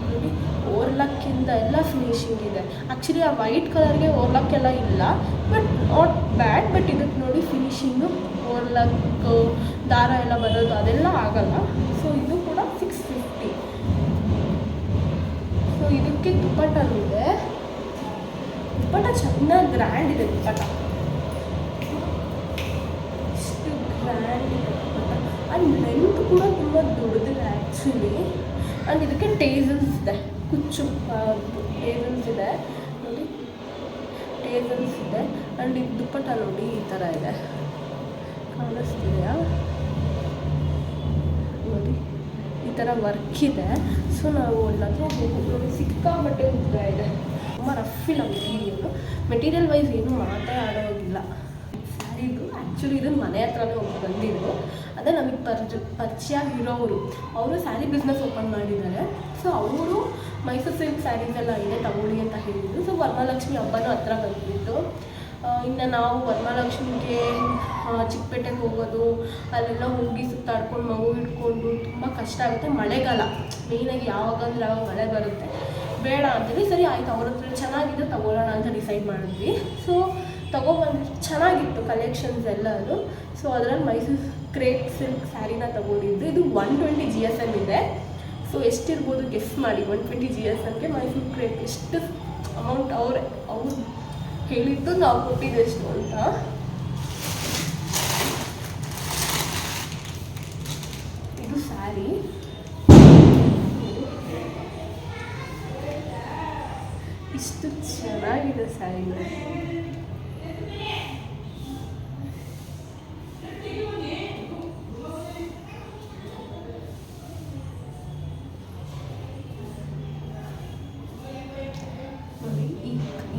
ನೋಡಿ. ಓರ್ಲಕ್ಕಿಂದ ಎಲ್ಲ ಫಿನಿಶಿಂಗ್ ಇದೆ. ಆ್ಯಕ್ಚುಲಿ ಆ ವೈಟ್ ಕಲರ್ಗೆ ಓರ್ಲಕ್ ಎಲ್ಲ ಇಲ್ಲ, ಬಟ್ ನಾಟ್ ಬ್ಯಾಡ್. ಬಟ್ ಇದಕ್ಕೆ ನೋಡಿ ಫಿನಿಶಿಂಗು, ಓರ್ಲಕ್ಕು ದಾರ ಎಲ್ಲ ಬರೋದು ಅದೆಲ್ಲ ಆಗಲ್ಲ. ಸೊ ಇದು ಕೂಡ 650. ಸೊ ಇದಕ್ಕೆ ದುಪ್ಪಟ್ಟನೂ ಇದೆ. ದುಪ್ಪಟ್ಟ ಚೆನ್ನಾಗಿ ಗ್ರ್ಯಾಂಡ್ ಇದೆ. ದುಪ್ಪಟ್ಟ ಇಷ್ಟು ಗ್ರ್ಯಾಂಡ್ ಇದೆ ದುಪ್ಪಟ್ಟ. ಆ್ಯಂಡ್ ಲೆಂತ್ ಕೂಡ ತುಂಬ ದೊಡ್ಡದಿದೆ ಆ್ಯಕ್ಚುಲಿ. ಆ್ಯಂಡ್ ಇದಕ್ಕೆ ಟೇಸಲ್ಸ್ ಇದೆ, ಕುಚ್ಚು ಟೇಸಲ್ಸ್ ಇದೆ ನೋಡಿ, ಟೇಸಲ್ಸ್ ಇದೆ. ಆ್ಯಂಡ್ ಇದು ದುಪ್ಪಟ್ಟ ನೋಡಿ ಈ ಥರ ಇದೆ, ಕಾಣಿಸ್ತಿದೆಯಾ ನೋಡಿ, ಈ ಥರ ವರ್ಕ್ ಇದೆ. ಸೊ ನಾವು ಎಲ್ಲಾದರೂ ಹೋಗಿ ಸಿಕ್ಕಾಬಟ್ಟೆ ಉದ್ದ ಇದೆ, ತುಂಬ ರಫ್ ಇಲ್ಲ ಮೆಟೀರಿಯಲ್ ವೈಸ್ ಏನೂ ಮಾತಾಡೋದಿಲ್ಲ. ಸ್ಯಾರಿದು ಆ್ಯಕ್ಚುಲಿ ಇದು ಮನೆ ಹತ್ರನೇ ಹೋಗಿ ಬಂದಿದ್ದು. ಅದೇ ನಮಗೆ ಪರಿಚಯ ಇರೋರು, ಅವರು ಸ್ಯಾರಿ ಬಿಸ್ನೆಸ್ ಓಪನ್ ಮಾಡಿದ್ದಾರೆ. ಸೊ ಅವರು ಮೈಸೂರು ಸಿಲ್ಕ್ ಸ್ಯಾರೀಸ್ ಎಲ್ಲ ಇದೆ ತಗೊಳ್ಳಿ ಅಂತ ಹೇಳಿದರು. ಸೊ ವರಮಹಾಲಕ್ಷ್ಮಿ ಹಬ್ಬನೂ ಹತ್ರ ಬಂದಿತ್ತು. ಇನ್ನು ನಾವು ವರಮಹಾಲಕ್ಷ್ಮಿಗೆ ಚಿಕ್ಕಪೇಟೆಗೆ ಹೋಗೋದು, ಅಲ್ಲೆಲ್ಲ ಹೋಗಿ ಸುತ್ತಾಡ್ಕೊಂಡು ಮಗು ಇಟ್ಕೊಂಡು ತುಂಬ ಕಷ್ಟ ಆಗುತ್ತೆ. ಮಳೆಗಾಲ ಮೇಯ್ನಾಗಿ ಯಾವಾಗ ಅಂದರೆ ಯಾವಾಗ ಮಳೆ ಬರುತ್ತೆ, ಬೇಡ ಅಂತೇಳಿ ಸರಿ ಆಯಿತು ಅವ್ರ ಹತ್ರ ಚೆನ್ನಾಗಿದೆ ತಗೊಳ್ಳೋಣ ಅಂತ ಡಿಸೈಡ್ ಮಾಡಿದ್ವಿ. ಸೊ ತೊಗೊಬಂದು ಚೆನ್ನಾಗಿತ್ತು ಕಲೆಕ್ಷನ್ಸ್ ಎಲ್ಲದು. ಸೊ ಅದರಲ್ಲಿ ಮೈಸೂರು ಕ್ರೇಪ್ ಸಿಲ್ಕ್ ಸ್ಯಾರಿನ ತೊಗೊಂಡಿದ್ದು. ಇದು 120 GSM ಇದೆ. ಸೊ ಎಷ್ಟಿರ್ಬೋದು ಗೆಸ್ ಮಾಡಿ, 120 GSMಗೆ ಮೈಸೂರು ಕ್ರೇಪ್ ಎಷ್ಟು ಅಮೌಂಟ್ ಅವ್ರು ಹೇಳಿದ್ದು, ನಾವು ಕೊಟ್ಟಿದ್ದು ಎಷ್ಟು ಅಂತ. ಇದು ಸ್ಯಾರಿ ಇಷ್ಟು ಚೆನ್ನಾಗಿದೆ ಸ್ಯಾರಿ.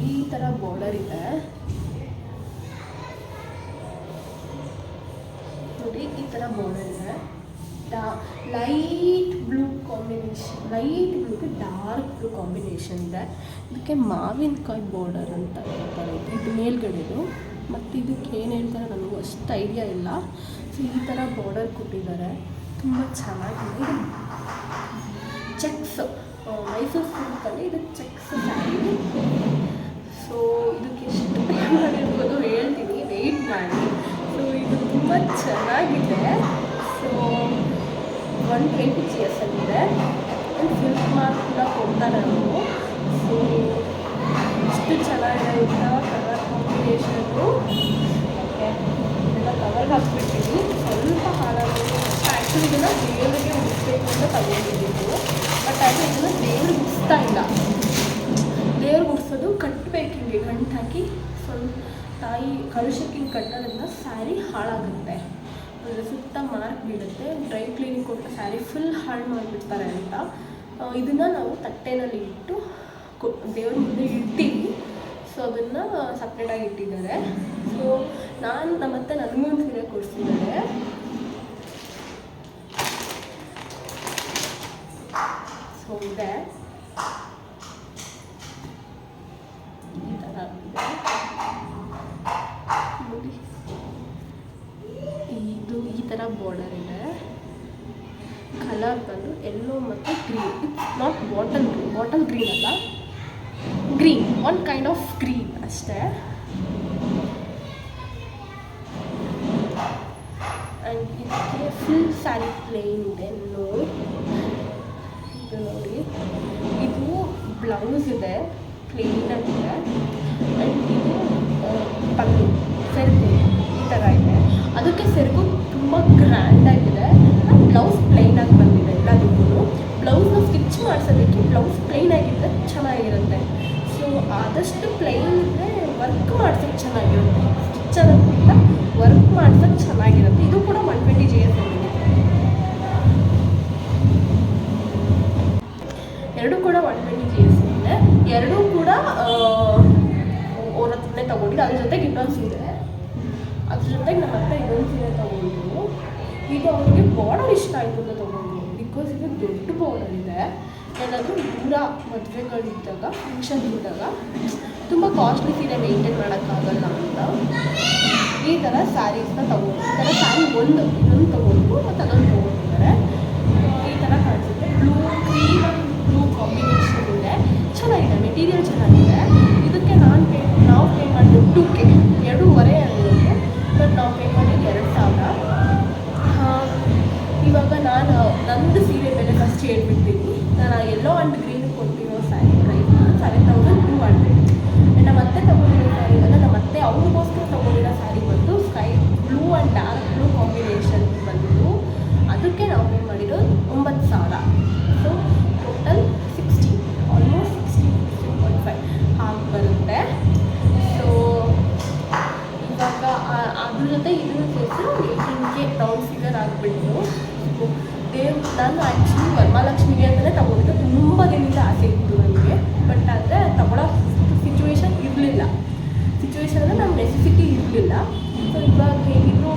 ಈ ಥರ ಬಾರ್ಡರ್ ಇದೆ ನೋಡಿ, ಈ ಥರ ಬಾರ್ಡರ್ ಇದೆ. ಲೈಟ್ ಬ್ಲೂ ಕಾಂಬಿನೇಷನ್, ಲೈಟ್ ಬ್ಲೂಗೆ ಡಾರ್ಕ್ ಬ್ಲೂ ಕಾಂಬಿನೇಷನ್ ಇದೆ. ಇದಕ್ಕೆ ಮಾವಿನಕಾಯಿ ಬಾರ್ಡರ್ ಅಂತ ಹೇಳ್ತಾರೆ. ಇದು ಮೇಲ್ಗಡೆದು, ಮತ್ತು ಇದಕ್ಕೆ ಏನು ಹೇಳ್ತಾರೆ ನನಗೂ ಅಷ್ಟು ಐಡಿಯಾ ಇಲ್ಲ. ಸೊ ಈ ಥರ ಬಾರ್ಡರ್ ಕೊಟ್ಟಿದ್ದಾರೆ, ತುಂಬ ಚೆನ್ನಾಗಿದೆ. ಇದು ಚೆಕ್ಸ್, ಮೈಸೂರು ಸಿಲ್ಕಲ್ಲಿ ಇದು ಚೆಕ್ಸ್ ಸ್ಯಾರಿ. ಸೊ ಇದಕ್ಕೆ ಎಷ್ಟು ಪೇ ಮಾಡಿರ್ಬೋದು ಹೇಳ್ತೀನಿ, ವೆಯ್ಟ್ ಮಾಡಿ. ಸೊ ಇದು ತುಂಬ ಚೆನ್ನಾಗಿದೆ. ಸೊ 120 GSM ಇದೆ. ಆ್ಯಂಡ್ ಸಿಲ್ಕ್ ಮಾರ್ಕ್ ಕೂಡ ಕೊಡ್ತಾರೆ ಅವರು. ಸೊ ಇಷ್ಟು ಚೆನ್ನಾಗಿದೆ ಈ ಥರ ಕಲರ್ ಕಾಂಬಿನೇಷನ್ನು. ಓಕೆ, ಇದೆಲ್ಲ ಕವರ್ಗೆ ಹಾಕ್ಬಿಡ್ತೀನಿ, ಸ್ವಲ್ಪ ಹಾಳಾಗೋದು. ಆ್ಯಕ್ಚುಲಿ ಇದನ್ನು ದೇವರಿಗೆ ಉಡಿಸ್ಬೇಕು ಅಂತ ತಗೊಂಡಿದ್ದು, ಬಟ್ ಆದರೆ ಇದನ್ನು ದೇವ್ರಿಗೆ ಉಡಿಸ್ತಾ ಇಲ್ಲ. ದೇವ್ರಿಗೆ ಉಡಿಸೋದು ಕಟ್ಟಬೇಕು, ಹಿಂಗೆ ಗಂಟು ಹಾಕಿ ಸ್ವಲ್ಪ ತಾಯಿ ಕಲಶಕ್ಕೆ ಹಿಂಗೆ ಕಟ್ಟೋದ್ರಿಂದ ಸ್ಯಾರಿ ಹಾಳಾಗುತ್ತೆ, ಅದರ ಸುತ್ತ ಮಾರ್ಕ್ ಬೀಳುತ್ತೆ. ಡ್ರೈ ಕ್ಲೀನಿಂಗ್ ಕೊಟ್ಟು ಸ್ಯಾರಿ ಫುಲ್ ಹಾಳು ಮಾಡಿಬಿಡ್ತಾರೆ ಅಂತ ಇದನ್ನು ನಾವು ತಟ್ಟೆನಲ್ಲಿ ಇಟ್ಟು ದೇವ್ರ ಮುಂದೆ ಇಡ್ತೀವಿ. ಸೊ ಅದನ್ನು ಸಪ್ರೇಟಾಗಿ ಇಟ್ಟಿದ್ದಾರೆ. ಸೊ ನಮ್ಮತ್ತೆ ನನಗೂ ಒಂದು ಸೀರೆ ಕೊಡಿಸಿದ್ದಾರೆ. ಸೊ ಇದೆ ಈ ಥರ ಇದೆ ನೋಡಿ, ಇದು ಈ ಥರ ಬಾರ್ಡರ್ ಇದೆ. ಕಲರ್ ಬಂದು ಎಲ್ಲೋ ಮತ್ತು green. It's not bottle green ಅಲ್ಲ, green, one kind of green ಅಷ್ಟೇ. ಆ್ಯಂಡ್ ಇದಕ್ಕೆ ಫುಲ್ ಸ್ಯಾರಿ ಪ್ಲೇನ್ ಇದೆ ನೋಡಿ. ಇದು ನೋಡಿ, ಇದು ಬ್ಲೌಸ್ ಇದೆ ಪ್ಲೇನ್ ಆಗಿದೆ. ಆ್ಯಂಡ್ ಇದು ಪಲ್ಲು ಸೆರಗು ಈ ಥರ ಇದೆ. ಅದಕ್ಕೆ ಸೆರಗು ತುಂಬ ಗ್ರ್ಯಾಂಡಾಗಿದೆ. ಆ್ಯಂಡ್ ಬ್ಲೌಸ್ ಪ್ಲೇನಾಗಿ ಬಂದಿದೆ ಎಲ್ಲದಕ್ಕೂ. ಬ್ಲೌಸ್ನ ಸ್ಟಿಚ್ ಮಾಡಿಸೋದಕ್ಕೆ ಬ್ಲೌಸ್ ಪ್ಲೇನ್ ಆಗಿದ್ದರೆ ಚೆನ್ನಾಗಿರುತ್ತೆ. ಸೊ ಆದಷ್ಟು ಪ್ಲೇನ್ ಇದ್ದರೆ ವರ್ಕ್ ಮಾಡ್ಸೋಕ್ಕೆ ಚೆನ್ನಾಗಿರುತ್ತೆ. ಸ್ಟಿಚ್ ಅನ್ನೋದಕ್ಕಿಂತ ವರ್ಕ್ ಮಾಡ್ಸೋಕ್ಕೆ ಚೆನ್ನಾಗಿರುತ್ತೆ. ಇದು ಕೂಡ 120 GS ಬಂದಿದೆ. ಎರಡೂ ಕೂಡ 120 GS ಇದೆ. ಎರಡೂ ಕೂಡ ಅವ್ರ ಹತ್ರನೇ ತೊಗೊಂಡಿದ್ದು. ಅದ್ರ ಜೊತೆಗೆ ಇನ್ನೊಂದು ಸೀರೆ, ಅದ್ರ ಜೊತೆಗೆ ನಮ್ಮ ಹತ್ರ ಇನ್ನೊಂದು ಸೀರೆ ತೊಗೊಂಡು. ಇದು ಅವರಿಗೆ ಬಾರ್ಡರ್ ಇಷ್ಟ ಆಯಿತು ಅಂತ ತೊಗೊಂಡು. ಬಿಕಾಸ್ ಇದು ದೊಡ್ಡ ಬಾರ್ಡರ್ ಇದೆ. ಏನಾದರೂ ದೂರ ಮದುವೆಗಳಿದ್ದಾಗ, ಫಂಕ್ಷನ್ ಇದ್ದಾಗ ತುಂಬ ಕಾಸ್ಟ್ಲಿ ಸೀರೆ ಮೇಂಟೈನ್ ಮಾಡೋಕ್ಕಾಗಲ್ಲ ಅಂತ ಈ ಥರ ಸ್ಯಾರೀಸ್ನ ತೊಗೊಂಡು, ಈ ಥರ ಸ್ಯಾರಿ ಇನ್ನೊಂದು ತೊಗೊಂಡು ಮತ್ತು ಅದೊಂದು ತೊಗೊಂಡಿದ್ದಾರೆ. ಈ ಥರ ಕಾಣಿಸುತ್ತೆ. ಕ್ರೀಮ್ ಬ್ಲೂ ಕಾಂಬಿನೇಷನ್ ಇದೆ. ಚೆನ್ನಾಗಿದೆ, ಮೆಟೀರಿಯಲ್ ಚೆನ್ನಾಗಿದೆ. ಇದಕ್ಕೆ ನಾವು ಪೇ ಮಾಡಿದ್ದು 2K, 2.5 ಅನ್ನೋದು. ಬಟ್ ನಾವು ಪೇ ಮಾಡಿದ್ದು 2,000. ಇವಾಗ ನಾನು ನಂದು ಸೀರೆ ಬೆಲೆ ಫಸ್ಟ್ ಹೇಳ್ಬಿಡ್ತೀನಿ. ನಾನು ಯೆಲ್ಲೋ ಆ್ಯಂಡ್ ಗ್ರೀನ್ ಕೊಟ್ಟಿರೋ ಸ್ಯಾರಿ ಪ್ರೈಸ್ 7,200. ನಮ್ಮ ಅತ್ತೆ ತೊಗೊಂಡಿರೋ ಸ್ಯಾರಿ ಅಲ್ಲ, ನಮ್ಮ ಅತ್ತೆ ಅವ್ರಿಗೋಸ್ಕರ ತೊಗೊಂಡಿರೋ ಸ್ಯಾರಿ ಬಂದು sky blue and dark blue combination ಬಂದು ಅದಕ್ಕೆ ನಾವು ಪೇ ಮಾಡಿರೋದು 9,000. ಸೊ ಟೋಟಲ್ 60, ಆಲ್ಮೋಸ್ಟ್ 60.5 ಹಾಗೆ ಬರುತ್ತೆ. ಸೊ ಇವಾಗ ಅದ್ರ ಜೊತೆ ಇದನ್ನು ಸೇರಿಸಿ 18K ರೌಂಡ್ ಫಿಗರ್ ಆಗಿಬಿಟ್ಟು ನಾನು ಆ್ಯಕ್ಚುಲಿ ವರಮಹಾಲಕ್ಷ್ಮಿಗೆ ಅಂತಲೇ ತೊಗೊಂಡಿದ್ದು. ತುಂಬ ದಿನದಿಂದ ಆಸೆ ಇತ್ತು ನನಗೆ. ಬಟ್ ಆದರೆ ತಗೊಳ್ಳೋ ಸಿಚುವೇಶನ್ ಇರಲಿಲ್ಲ. ಸಿಚುವೇಶನ್ ಅಂದರೆ ನಮ್ಮ ನೆಸೆಸಿಟಿ ಇರಲಿಲ್ಲ. ಸೊ ಇವಾಗ ಹೇಗಿದ್ರು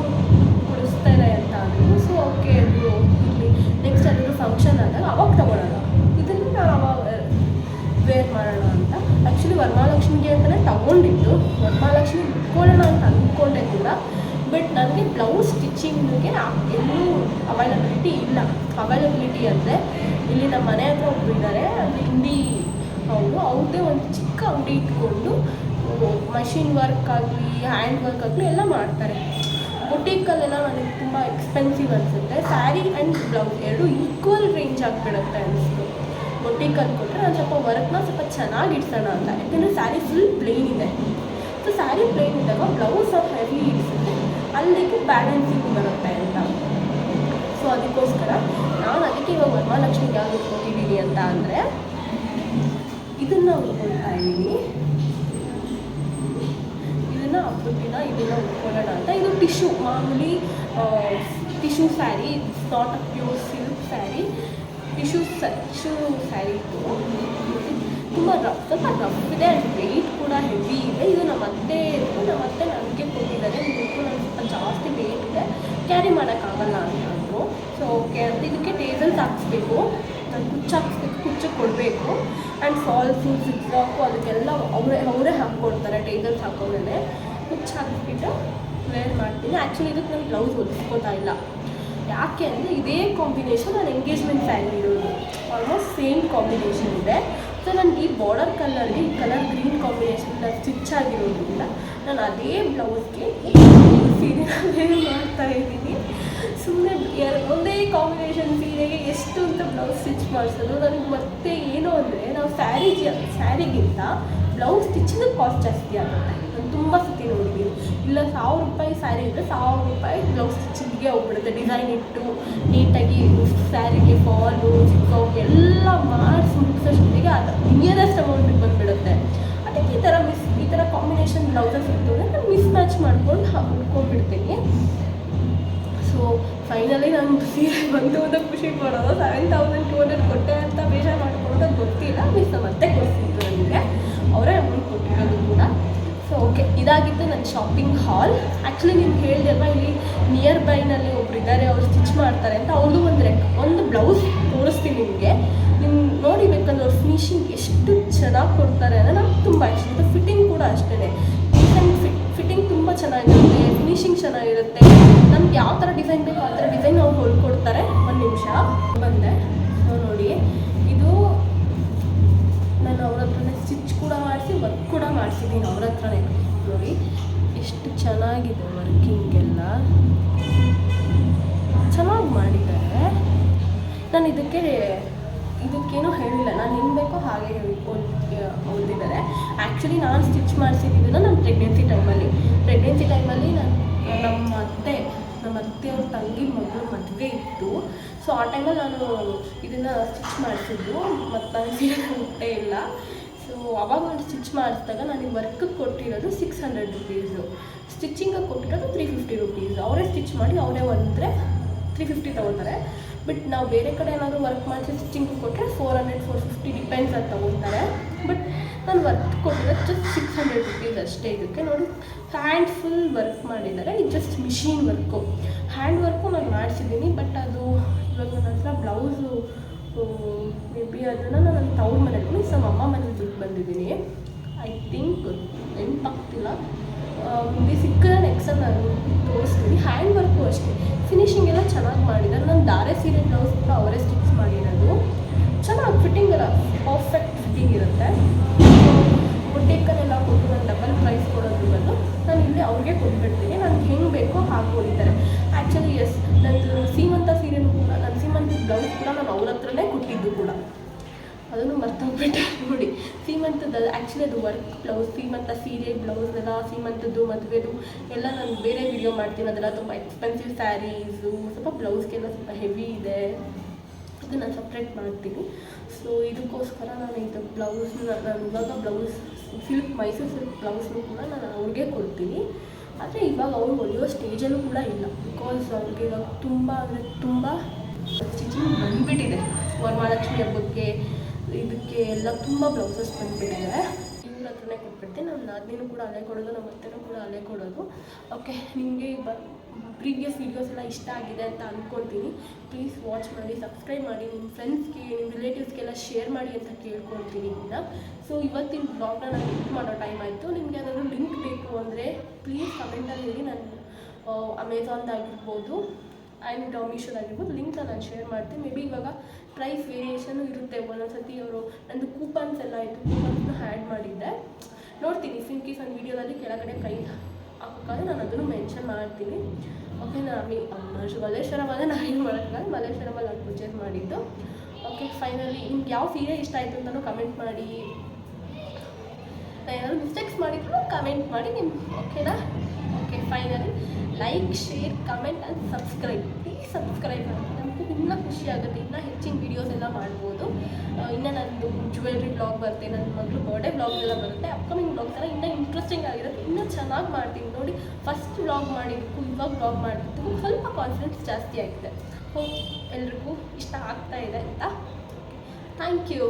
ಕೊಡಿಸ್ತಾರೆ ಅಂತ ಅಂದರು. ಸೊ ಓಕೆ ಅದು ಇರಲಿ, ನೆಕ್ಸ್ಟ್ ಏನಾದರೂ ಫಂಕ್ಷನ್ ಆದಾಗ ಅವಾಗ ತೊಗೊಳ್ಳೋಣ, ಇದನ್ನು ನಾನು ಅವಾಗ ವೇರ್ ಮಾಡೋಣ ಅಂತ. ಆ್ಯಕ್ಚುಲಿ ವರಮಹಾಲಕ್ಷ್ಮಿಗೆ ಅಂತಲೇ ತೊಗೊಂಡಿದ್ದು. ವರಮಹಾಲಕ್ಷ್ಮಿ ಇಟ್ಕೊಳ್ಳೋಣ ಅಂತ ಅಂದ್ಕೊಂಡೆ ಕೂಡ. ಬಟ್ ನನಗೆ ಬ್ಲೌಸ್ ಸ್ಟಿಚಿಂಗಿಗೆ ಎಲ್ಲೂ ಅವೈಲಬಿಲಿಟಿ ಇಲ್ಲ. ಅವೈಲಬಿಲಿಟಿ ಅಂದರೆ ಇಲ್ಲಿ ನಮ್ಮ ಮನೆ ಹತ್ರ ಒಬ್ಬರು ಇದ್ದಾರೆ, ಅದು ಹಿಂದಿ ಅವ್ರದ್ದೇ ಒಂದು ಚಿಕ್ಕ ಅಂಗಡಿ ಇಟ್ಕೊಂಡು ಮಷಿನ್ ವರ್ಕ್ ಆಗಲಿ ಹ್ಯಾಂಡ್ ವರ್ಕ್ ಆಗಲಿ ಎಲ್ಲ ಮಾಡ್ತಾರೆ. ಬೊಟೀಕಲ್ಲೆಲ್ಲ ನನಗೆ ತುಂಬ ಎಕ್ಸ್ಪೆನ್ಸಿವ್ ಅನಿಸುತ್ತೆ. ಸ್ಯಾರಿ ಆ್ಯಂಡ್ ಬ್ಲೌಸ್ ಎರಡು ಈಕ್ವಲ್ ರೇಂಜ್ ಆಗಿಬಿಡುತ್ತೆ ಅನಿಸ್ತು. ಬೊಟೀಕಲ್ಲಿ ಕೊಟ್ಟರೆ ನಾನು ಸ್ವಲ್ಪ ವರ್ಕ್ನ ಸ್ವಲ್ಪ ಚೆನ್ನಾಗಿ ಇಡ್ಸೋಣ ಅಂತ. ಯಾಕೆಂದರೆ ಸ್ಯಾರಿ ಫುಲ್ ಪ್ಲೇನ್ ಇದೆ. ಸೊ ಸ್ಯಾರಿ ಪ್ಲೇನ್ ಇದ್ದಾಗ ಬ್ಲೌಸ್ ಹೆವಿ ಇಡಿಸುತ್ತೆ, ಅಲ್ಲಿಗೆ ಬ್ಯಾಲೆನ್ಸಿಂಗ್ ಬರುತ್ತೆ ಅಂತ. ಸೊ ಅದಕ್ಕೋಸ್ಕರ ನಾನು ಅದಕ್ಕೆ ಇವಾಗ ವರಮಹಾಲಕ್ಷ್ಮಿಗೆ ಯಾವ್ದು ಉಟ್ಕೊತಿದ್ದೀನಿ ಅಂತ ಅಂದರೆ ಇದನ್ನು ಉಟ್ಕೊಳ್ತಾ ಇದ್ದೀನಿ. ಇದನ್ನು ಹಬ್ಬದ ಇದನ್ನು ಉಟ್ಕೊಳ್ಳೋಣ ಅಂತ. ಇದು ಟಿಶ್ಯೂ, ಮಾಮೂಲಿ tissue sari. It's not a pure silk sari. Tissue sari ಇದು ತುಂಬ ಸ್ವಲ್ಪ ರಫ್ ಇದೆ. ಆ್ಯಂಡ್ ವೆಯ್ಟ್ ಕೂಡ ಹೆವಿ ಇದೆ. ಇದು ನಮ್ಮ ಅತ್ತೆ ನನಗೆ ಕೊಟ್ಟಿದ್ದಾರೆ. ಇದಕ್ಕೂ ನನಗೆ ಸ್ವಲ್ಪ ಜಾಸ್ತಿ ವೆಯ್ಟ್ ಇದೆ, ಕ್ಯಾರಿ ಮಾಡೋಕ್ಕಾಗಲ್ಲ ಅಂತಂದರು. ಸೊ ಓಕೆ ಅಂತ ಇದಕ್ಕೆ ಟೇಸಲ್ಸ್ ಹಾಕಿಸ್ಬೇಕು, ನಾನು ಕುಚ್ಚು ಹಾಕಿಸ್ಬೇಕು, ಕುಚ್ಚು ಕೊಡಬೇಕು. ಆ್ಯಂಡ್ ಫಾಲ್ಸು ಸಿಕ್ಲಾಕು ಅದಕ್ಕೆಲ್ಲ ಅವರೇ ಹಾಕ್ಕೊಡ್ತಾರೆ. ಟೇಸಲ್ಸ್ ಹಾಕೋಮೇಲೆ ಕುಚ್ಚು ಹಾಕಿಬಿಟ್ಟು ವೇರ್ ಮಾಡ್ತೀನಿ. ಆ್ಯಕ್ಚುಲಿ ಇದಕ್ಕೆ ನಾನು ಬ್ಲೌಸ್ ಹೊಲಿಸ್ಕೋತಾ ಇಲ್ಲ. ಯಾಕೆ ಅಂದರೆ ಇದೇ ಕಾಂಬಿನೇಷನ್ ನಾನು ಎಂಗೇಜ್ಮೆಂಟ್ ಸ್ಯಾರಿ ಇರೋದು, ಆಲ್ಮೋಸ್ಟ್ ಸೇಮ್ ಕಾಂಬಿನೇಷನ್ ಇದೆ. ಸೊ ನನಗೆ ಈ ಬಾರ್ಡರ್ ಕಲರ್ಗೆ ಈ ಕಲರ್ ಗ್ರೀನ್ ಕಾಂಬಿನೇಷನ್ ಸ್ಟಿಚ್ ಆಗಿರೋದ್ರಿಂದ ನಾನು ಅದೇ ಬ್ಲೌಸ್ಗೆ ಸೀರೆನ ವೇರ್ ಮಾಡ್ತಾಯಿದ್ದೀನಿ. ಸುಮ್ಮನೆ ಒಂದೇ ಕಾಂಬಿನೇಷನ್ ಸೀರೆಗೆ ಎಷ್ಟು ಅಂತ ಬ್ಲೌಸ್ ಸ್ಟಿಚ್ ಮಾಡಿಸೋದು. ನನಗೆ ಮತ್ತೆ ಏನು ಅಂದರೆ ನಾವು ಸ್ಯಾರಿಗಿಂತ ಬ್ಲೌಸ್ ಸ್ಟಿಚ್ಚಿನ ಕಾಸ್ಟ್ ಜಾಸ್ತಿ ಆಗುತ್ತೆ. ನಾನು ತುಂಬ ಸತಿ ನೋಡಿದ್ದೀನಿ. ಇಲ್ಲ 1,000 ರೂಪಾಯಿ ಸ್ಯಾರಿ ಇದ್ದರೆ 1,000 ರೂಪಾಯಿ ಬ್ಲೌಸ್ ಸ್ಟಿಚಿಂಗಿಗೆ ಹೋಗ್ಬಿಡುತ್ತೆ. ಡಿಸೈನ್ ಇಟ್ಟು ನೀಟಾಗಿ ಸ್ಯಾರಿಗೆ ಫಾಲು ಚಿಕ್ಕಾವು ಎಲ್ಲ ಮಾಡಿಸಿ ಮುಗಿಸೋಷ್ಟೊತ್ತಿಗೆ ಅದು ನಿಯರೆಸ್ಟ್ ಅಮೌಂಟಿಗೆ ಬಂದುಬಿಡುತ್ತೆ. ಅದಕ್ಕೆ ಈ ಥರ ಕಾಂಬಿನೇಷನ್ ಬ್ಲೌಸಸ್ ಇತ್ತು ಅಂದರೆ ನಾನು ಮಿಸ್ ಮ್ಯಾಚ್ ಮಾಡ್ಕೊಂಡು ಉಟ್ಕೊಂಡ್ಬಿಡ್ತೀನಿ. ಸೊ ಫೈನಲಿ ನಾನು ಸೀರೆ ಬಂತು ಅಂತ ಖುಷಿ ಪಡೋದು. 7,200 ಕೊಟ್ಟೆ ಅಂತ ಬೇಜಾರು ಮಾಡ್ಕೊಳ್ಳೋದು ಗೊತ್ತಿಲ್ಲ. ಮಿಸ್ ಮತ್ತೆ ಕೊಡ್ತಿತ್ತು ನನಗೆ, ಅವರೇ ಅಮೌಂಟ್ ಕೊಟ್ಟಿರೋದು ಕೂಡ. ಸೊ ಓಕೆ, ಇದಾಗಿತ್ತು ನನ್ನ ಶಾಪಿಂಗ್ ಹಾಲ್. ಆ್ಯಕ್ಚುಲಿ ನಿಮ್ಗೆ ಹೇಳಿದೆ ಅಲ್ವಾ, ಇಲ್ಲಿ ನಿಯರ್ ಬೈನಲ್ಲಿ ಒಬ್ರು ಇದ್ದಾರೆ, ಅವ್ರು ಸ್ಟಿಚ್ ಮಾಡ್ತಾರೆ ಅಂತ. ಅವ್ರದ್ದು ಒಂದು ಬ್ಲೌಸ್ ತೋರಿಸ್ತೀನಿ ನಿಮಗೆ. ನಿಮ್ಗೆ ನೋಡಿ ಬೇಕಂದ್ರೆ ಅವ್ರು ಫಿನಿಶಿಂಗ್ ಎಷ್ಟು ಚೆನ್ನಾಗಿ ಕೊಡ್ತಾರೆ ಅಂದರೆ ನನಗೆ ತುಂಬ ಇಷ್ಟ. ಮತ್ತು ಫಿಟ್ಟಿಂಗ್ ಕೂಡ ಅಷ್ಟೇ, ಫಿಟ್ಟಿಂಗ್ ತುಂಬ ಚೆನ್ನಾಗಿರುತ್ತೆ, ಫಿನಿಶಿಂಗ್ ಚೆನ್ನಾಗಿರುತ್ತೆ. ನಮ್ಗೆ ಯಾವ ಥರ ಡಿಸೈನ್ ಬೇಕು ಆ ಥರ ಡಿಸೈನ್ ಅವ್ರು ಹೊಲ್ಕೊಡ್ತಾರೆ. ಒಂದು ನಿಮಿಷ ಬಂದೆ. ಸೊ ನೋಡಿ, ಇದು ನಾನು ಅವ್ರ ಹತ್ರನೇ ಸ್ಟಿಚ್ ಕೂಡ ಮಾಡಿಸಿ ವರ್ಕ್ ಕೂಡ ಮಾಡಿಸಿದ್ದೀನಿ ಅವ್ರ ಹತ್ರನೇ. ನೋಡಿ ಎಷ್ಟು ಚೆನ್ನಾಗಿದೆ ವರ್ಕಿಂಗ್ ಎಲ್ಲ ಚೆನ್ನಾಗಿ ವ್ಲಾಗ್ ಮಾಡಿದ್ದಾರೆ. ನಾನು ಇದಕ್ಕೇನೂ ಹೇಳಿಲ್ಲ, ನಾನು ಹೆಂಗೆ ಬೇಕೋ ಹಾಗೆ ಹೊಲ್ದಿದ್ದಾರೆ. ಆ್ಯಕ್ಚುಲಿ ನಾನು ಸ್ಟಿಚ್ ಮಾಡಿಸಿದ್ದನ್ನು ನಾನು ಪ್ರೆಗ್ನೆನ್ಸಿ ಟೈಮಲ್ಲಿ ನಾನು ನಮ್ಮ ಅತ್ತೆಯವ್ರ ತಂಗಿ ಮಗಳು ಮದುವೆ ಇತ್ತು. ಸೊ ಆ ಟೈಮಲ್ಲಿ ನಾನು ಇದನ್ನು ಸ್ಟಿಚ್ ಮಾಡಿಸಿದ್ದು, ಮತ್ತು ನಾನು ಸೀರೆ ಹುಟ್ಟೇ ಇಲ್ಲ. ಸೊ ಅವಾಗ ನಾನು ಸ್ಟಿಚ್ ಮಾಡಿಸಿದಾಗ ನನಗೆ ವರ್ಕಿಗೆ ಕೊಟ್ಟಿರೋದು 600 ರುಪೀಸು, ಸ್ಟಿಚ್ಚಿಂಗಿಗೆ ಕೊಟ್ಟಿರೋದು 350 ರುಪೀಸ್. ಅವರೇ ಸ್ಟಿಚ್ ಮಾಡಿ ಅವರೇ ಹೊಲಿದ್ರೆ 350 ತೊಗೊಳ್ತಾರೆ. ಬಟ್ ನಾವು ಬೇರೆ ಕಡೆ ಏನಾದರೂ ವರ್ಕ್ ಮಾಡಿಸಿ ಸ್ಟಿಚಿಂಗ್ ಕೊಟ್ಟರೆ 400-450 ಡಿಪೆಂಡ್ಸ್ ಅದು ತೊಗೊಳ್ತಾರೆ. ಬಟ್ ನಾನು ವರ್ಕ್ ಕೊಟ್ಟಿರೋದು ಜಸ್ಟ್ 600 ರುಪೀಸ್ ಅಷ್ಟೇ. ಇದಕ್ಕೆ ನೋಡಿ ಹ್ಯಾಂಡ್ ಫುಲ್ ವರ್ಕ್ ಮಾಡಿದ್ದಾರೆ. ಇದು just machine work, hand work ನಾನು ಮಾಡಿಸಿದ್ದೀನಿ. ಬಟ್ ಅದು ಇವಾಗ ನನ್ನ ಹತ್ರ ಬ್ಲೌಸು ಮೇ ಬಿ ಅದನ್ನು ನಾನು ತವ್ರ ಮನೇಲಿ ನಮ್ಮ ಅಮ್ಮ ಮನೇಲಿ ಬಿಟ್ಟು ಬಂದಿದ್ದೀನಿ. ಐ ಥಿಂಕ್ ನೆನಪಾಗ್ತಿಲ್ಲ. ಮುಂದೆ ಸಿಕ್ಕರೆ ನೆಕ್ಸ್ಟ್ ನಾನು ತೋರಿಸ್ತೀನಿ. ಹ್ಯಾಂಡ್ ವರ್ಕು ಅಷ್ಟೇ, ಫಿನಿಶಿಂಗ್ ಎಲ್ಲ ಚೆನ್ನಾಗಿ ಮಾಡಿದ್ದಾರೆ. ನಾನು ಧಾರೆ ಸೀರೆ ಬ್ಲೌಸ್ ಕೂಡ ಅವರೇ ಸ್ಟಿಚ್ ಮಾಡಿರೋದು. ಚೆನ್ನಾಗಿ ಫಿಟ್ಟಿಂಗ್ ಎಲ್ಲ ಪರ್ಫೆಕ್ಟ್ ಫಿಟ್ಟಿಂಗ್ ಇರುತ್ತೆ. ಬುಟೀಕಲ್ಲೆಲ್ಲ ಕೊಟ್ಟು ನಾನು ಡಬಲ್ ಪ್ರೈಸ್ ಕೊಡೋದ್ರ ಬದಲು ನಾನು ಇಲ್ಲಿ ಅವ್ರಿಗೆ ಕೊಟ್ಬಿಡ್ತೀನಿ. ನನಗೆ ಹೆಂಗೆ ಬೇಕೋ ಹಾಗೆ ಹೊಲಿತಾರೆ. ಆ್ಯಕ್ಚುಲಿ ಎಸ್, ನಂದು ಸೀಮಂತ ಸೀರೆನೂ ಕೂಡ, ನನ್ನ ಸೀಮಂತದ ಬ್ಲೌಸ್ ಕೂಡ ನಾನು ಅವ್ರ ಹತ್ರನೇ ಕೊಟ್ಟಿದ್ದು ಕೂಡ, ಅದನ್ನು ಮರ್ತೋಗ್ಬಿಟ್ಟೆ ನೋಡಿ. ಸೀಮಂತದ ಆ್ಯಕ್ಚುಲಿ ಅದು ವರ್ಕ್ ಬ್ಲೌಸ್, ಸೀಮಂತ ಸೀರೆ ಬ್ಲೌಸ್ ಎಲ್ಲ ಸೀಮಂತದ್ದು ಮದುವೆದು ಎಲ್ಲ ನಾನು ಬೇರೆ ವಿಡಿಯೋ ಮಾಡ್ತೀನಿ. ಅದೆಲ್ಲ ತುಂಬ ಎಕ್ಸ್ಪೆನ್ಸಿವ್ ಸ್ಯಾರೀಸು, ಸ್ವಲ್ಪ ಬ್ಲೌಸ್ಗೆಲ್ಲ ಸ್ವಲ್ಪ ಹೆವಿ ಇದೆ, ಅದು ನಾನು ಸಪ್ರೇಟ್ ಮಾಡ್ತೀನಿ. ಸೊ ಇದಕ್ಕೋಸ್ಕರ ನಾನು ಇದು ನಾನು ಇವಾಗ ಬ್ಲೌಸ್ ಮೈಸೂರು ಸಿಲ್ಕ್ ಬ್ಲೌಸ್ನು ಕೂಡ ನಾನು ಅವ್ರಿಗೆ ಕೊಡ್ತೀನಿ. ಆದರೆ ಇವಾಗ ಅವ್ರು ಹೊಲಿಯೋ ಸ್ಟೇಜಲ್ಲೂ ಕೂಡ ಇಲ್ಲ. ಬಿಕಾಸ್ ಅವ್ರಿಗೆ ಇವಾಗ ತುಂಬ ಸ್ಟಿಚಿಂಗ್ ಬಂದುಬಿಟ್ಟಿದೆ. ವರಮಹಾಲಕ್ಷ್ಮಿ ಹಬ್ಬಕ್ಕೆ ಇದಕ್ಕೆ ಎಲ್ಲ ತುಂಬ ಬ್ಲೌಸಸ್ ಬಂದುಬಿಟ್ಟಿದೆ. ಇವ್ರ ಹತ್ರನೇ ಕೊಟ್ಬಿಡ್ತೀನಿ. ನಮ್ಮ ನಾದಿನೂ ಕೂಡ ಅಲ್ಲೇ ಕೊಡೋದು, ನಮ್ಮ ಅತ್ತೆನೂ ಕೂಡ ಅಲ್ಲೇ ಕೊಡೋದು. ಓಕೆ, ನಿಮಗೆ ಪ್ರೀವಿಯಸ್ ವೀಡಿಯೋಸ್ ಎಲ್ಲ ಇಷ್ಟ ಆಗಿದೆ ಅಂತ ಅಂದ್ಕೊಳ್ತೀನಿ. ಪ್ಲೀಸ್ ವಾಚ್ ಮಾಡಿ, ಸಬ್ಸ್ಕ್ರೈಬ್ ಮಾಡಿ, ನಿಮ್ಮ ಫ್ರೆಂಡ್ಸ್ಗೆ, ನಿಮ್ಮ ರಿಲೇಟಿವ್ಸ್ಗೆಲ್ಲ ಶೇರ್ ಮಾಡಿ ಅಂತ ಕೇಳ್ಕೊಳ್ತೀನಿ ಇನ್ನು. ಸೊ ಇವತ್ತಿನ ಬ್ಲಾಗ್ನ ನಾನು ಎಡಿಟ್ ಮಾಡೋ ಟೈಮ್ ಆಯಿತು. ನಿಮಗೆ ಏನಾದರೂ ಲಿಂಕ್ ಬೇಕು ಅಂದರೆ ಪ್ಲೀಸ್ ಕಮೆಂಟಲ್ಲಿ ಹೇಳಿ. ನಾನು ಅಮೆಝಾನ್ದಾಗಿರ್ಬೋದು ಆ್ಯಂಡ್ ಮೀಶೋದಾಗಿರ್ಬೋದು ಲಿಂಕ್ನ ನಾನು ಶೇರ್ ಮಾಡ್ತೀನಿ. ಮೇ ಬಿ ಇವಾಗ ಪ್ರೈಸ್ ವೇರಿಯೇಷನು ಇರುತ್ತೆ. ಒಂದೊಂದು ಸತಿ ಅವರು ನಂದು ಕೂಪನ್ಸ್ ಎಲ್ಲ ಇತ್ತು, ಕೂಪನ್ಸ್ನ ಆ್ಯಡ್ ಮಾಡಿದ್ದೆ. ನೋಡ್ತೀನಿ, ಇನ್ ಕೇಸ್ ನನ್ನ ವೀಡಿಯೋದಲ್ಲಿ ಕೆಳಗಡೆ ಪ್ರೈಸ್ ಹಾಕೋಕ್ಕಾದ್ರೆ ನಾನು ಅದನ್ನು ಮೆನ್ಷನ್ ಮಾಡ್ತೀನಿ. ಓಕೆ, ಮಲ್ಲೇಶ್ವರಮಲ್ಲೇ ನಾವೇನು ಮಾಡೋಕ್ಕಾಗಲ್ಲ, ಮಲ್ಲೇಶ್ವರಮಲ್ಲಿ ನಾನು ಪರ್ಚೇಸ್ ಮಾಡಿದ್ದು. ಓಕೆ, ಫೈನಲಿ ನಿಮ್ಗೆ ಯಾವ ಸೀರೆ ಇಷ್ಟ ಆಯಿತು ಅಂತಲೂ ಕಮೆಂಟ್ ಮಾಡಿ. ಏನಾದರೂ ಮಿಸ್ಟೇಕ್ಸ್ ಮಾಡಿದ್ರು ಕಮೆಂಟ್ ಮಾಡಿ ಓಕೆನಾ. Okay, finally like, share, comment and subscribe. Please subscribe ಮಾಡಿ, ನಮಗೂ ಇನ್ನೂ ಖುಷಿ ಆಗುತ್ತೆ. ಇನ್ನೂ ಹೆಚ್ಚಿನ ವೀಡಿಯೋಸ್ ಎಲ್ಲ ಮಾಡ್ಬೋದು. ಇನ್ನು ನಂದು ಜ್ಯುವೆಲ್ರಿ ಬ್ಲಾಗ್ ಬರುತ್ತೆ, ನನ್ನ ಮಗಳು ಬರ್ಡೇ ಬ್ಲಾಗ್ ಎಲ್ಲ ಬರುತ್ತೆ. ಅಪ್ಕಮಿಂಗ್ ಬ್ಲಾಗ್ಸ್ ಎಲ್ಲ ಇನ್ನೂ ಇಂಟ್ರೆಸ್ಟಿಂಗ್ ಆಗಿರುತ್ತೆ, ಇನ್ನೂ ಚೆನ್ನಾಗಿ ಮಾಡ್ತೀನಿ ನೋಡಿ. ಫಸ್ಟ್ ಬ್ಲಾಗ್ ಮಾಡಿದ್ದಕ್ಕೂ ಇವಾಗ ಬ್ಲಾಗ್ ಮಾಡಿದ್ದಕ್ಕೂ ಸ್ವಲ್ಪ ಕಾನ್ಫಿಡೆನ್ಸ್ ಜಾಸ್ತಿ ಆಗಿದೆ. ಹೋಪ್ ಎಲ್ರಿಗೂ ಇಷ್ಟ ಆಗ್ತಾ ಇದೆ ಅಂತ. Thank you.